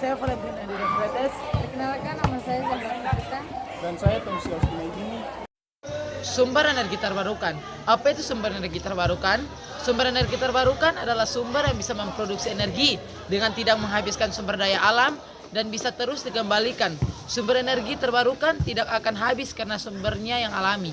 saya Valentin Andi Refretes. Perkenalkan, nama saya Zahra Kita. Dan saya Tomsi Austinajini. Sumber energi terbarukan. Apa itu sumber energi terbarukan? Sumber energi terbarukan adalah sumber yang bisa memproduksi energi dengan tidak menghabiskan sumber daya alam dan bisa terus dikembalikan. Sumber energi terbarukan tidak akan habis karena sumbernya yang alami.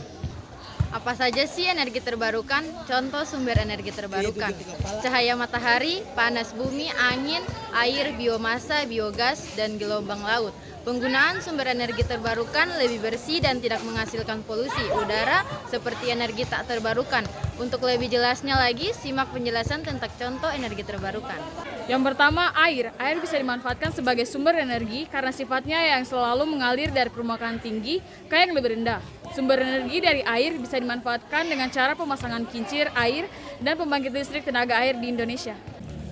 Apa saja sih energi terbarukan? Contoh sumber energi terbarukan: cahaya matahari, panas bumi, angin, air, biomasa, biogas, dan gelombang laut. Penggunaan sumber energi terbarukan lebih bersih dan tidak menghasilkan polusi udara seperti energi tak terbarukan. Untuk lebih jelasnya lagi, simak penjelasan tentang contoh energi terbarukan. Yang pertama, air. Air bisa dimanfaatkan sebagai sumber energi karena sifatnya yang selalu mengalir dari permukaan tinggi ke yang lebih rendah. Sumber energi dari air bisa dimanfaatkan dengan cara pemasangan kincir air dan pembangkit listrik tenaga air di Indonesia.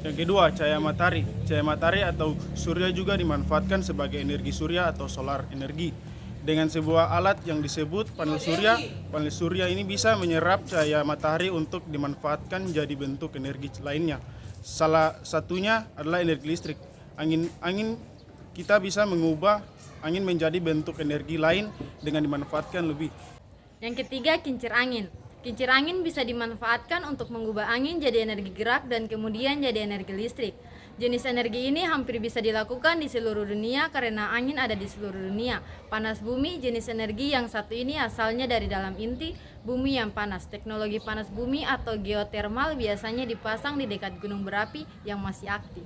Yang kedua, cahaya matahari. Cahaya matahari atau surya juga dimanfaatkan sebagai energi surya atau solar energi. Dengan sebuah alat yang disebut panel surya ini bisa menyerap cahaya matahari untuk dimanfaatkan jadi bentuk energi lainnya. Salah satunya adalah energi listrik. Angin kita bisa mengubah angin menjadi bentuk energi lain dengan dimanfaatkan lebih. Yang ketiga, kincir angin. Kincir angin bisa dimanfaatkan untuk mengubah angin jadi energi gerak dan kemudian jadi energi listrik. Jenis energi ini hampir bisa dilakukan di seluruh dunia karena angin ada di seluruh dunia. Panas bumi, jenis energi yang satu ini asalnya dari dalam inti bumi yang panas. Teknologi panas bumi atau geotermal biasanya dipasang di dekat gunung berapi yang masih aktif.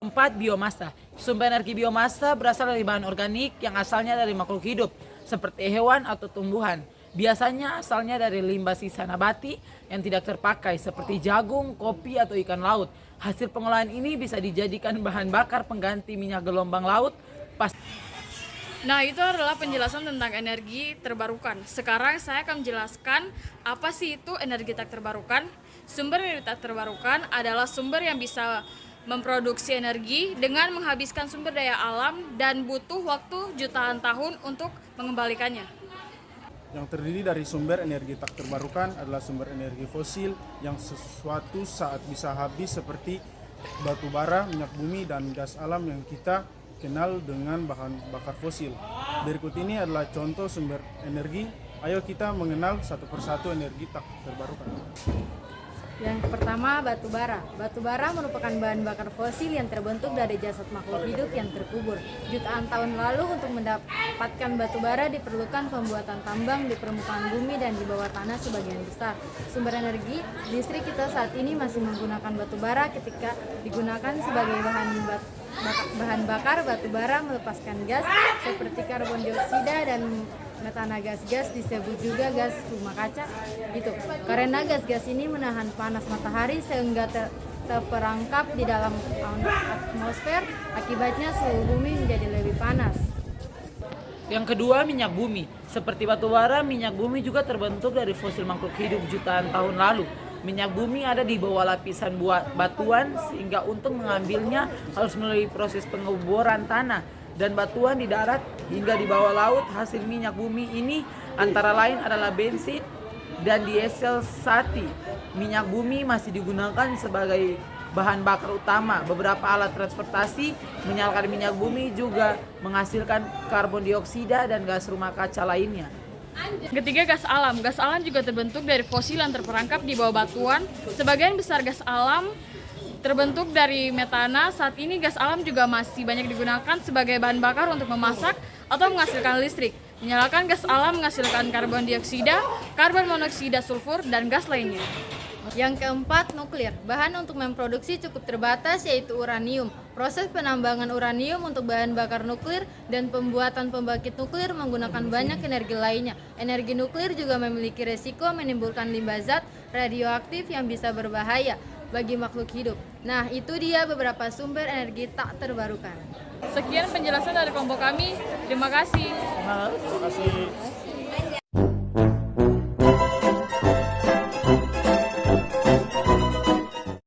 4. Biomasa. Sumber energi biomasa berasal dari bahan organik yang asalnya dari makhluk hidup seperti hewan atau tumbuhan. Biasanya asalnya dari limbah sisa nabati yang tidak terpakai seperti jagung, kopi, atau ikan laut. Hasil pengolahan ini bisa dijadikan bahan bakar pengganti minyak gelombang laut. Nah, itu adalah penjelasan tentang energi terbarukan. Sekarang saya akan menjelaskan apa sih itu energi tak terbarukan. Sumber energi tak terbarukan adalah sumber yang bisa memproduksi energi dengan menghabiskan sumber daya alam dan butuh waktu jutaan tahun untuk mengembalikannya. Yang terdiri dari sumber energi tak terbarukan adalah sumber energi fosil yang sesuatu saat bisa habis seperti batu bara, minyak bumi, dan gas alam yang kita kenal dengan bahan bakar fosil. Berikut ini adalah contoh sumber energi. Ayo kita mengenal satu persatu energi tak terbarukan. Yang pertama, batu bara. Batu bara merupakan bahan bakar fosil yang terbentuk dari jasad makhluk hidup yang terkubur. Jutaan tahun lalu untuk mendapatkan batu bara diperlukan pembuatan tambang di permukaan bumi dan di bawah tanah sebagian besar. Sumber energi listrik kita saat ini masih menggunakan batu bara. Ketika digunakan sebagai bahan bakar, batu bara melepaskan gas seperti karbon dioksida dan metana. Gas-gas disebut juga gas rumah kaca gitu. Karena gas-gas ini menahan panas matahari sehingga terperangkap di dalam atmosfer, akibatnya suhu bumi menjadi lebih panas. Yang kedua, minyak bumi. Seperti batu bara, minyak bumi juga terbentuk dari fosil makhluk hidup jutaan tahun lalu. Minyak bumi ada di bawah lapisan batuan sehingga untuk mengambilnya harus melalui proses pengeboran tanah dan batuan di darat hingga di bawah laut. Hasil minyak bumi ini antara lain adalah bensin dan diesel sati. Minyak bumi masih digunakan sebagai bahan bakar utama. Beberapa alat transportasi menyalakan minyak bumi juga menghasilkan karbon dioksida dan gas rumah kaca lainnya. Ketiga, gas alam. Gas alam juga terbentuk dari fosil yang terperangkap di bawah batuan. Sebagian besar gas alam terbentuk dari metana. Saat ini gas alam juga masih banyak digunakan sebagai bahan bakar untuk memasak atau menghasilkan listrik. Menyalakan gas alam menghasilkan karbon dioksida, karbon monoksida sulfur, dan gas lainnya. Yang keempat, nuklir. Bahan untuk memproduksi cukup terbatas yaitu uranium. Proses penambangan uranium untuk bahan bakar nuklir dan pembuatan pembangkit nuklir menggunakan banyak energi lainnya. Energi nuklir juga memiliki resiko menimbulkan limbah zat radioaktif yang bisa berbahaya bagi makhluk hidup. Nah, itu dia beberapa sumber energi tak terbarukan. Sekian penjelasan dari kelompok kami. Terima kasih. Terima kasih.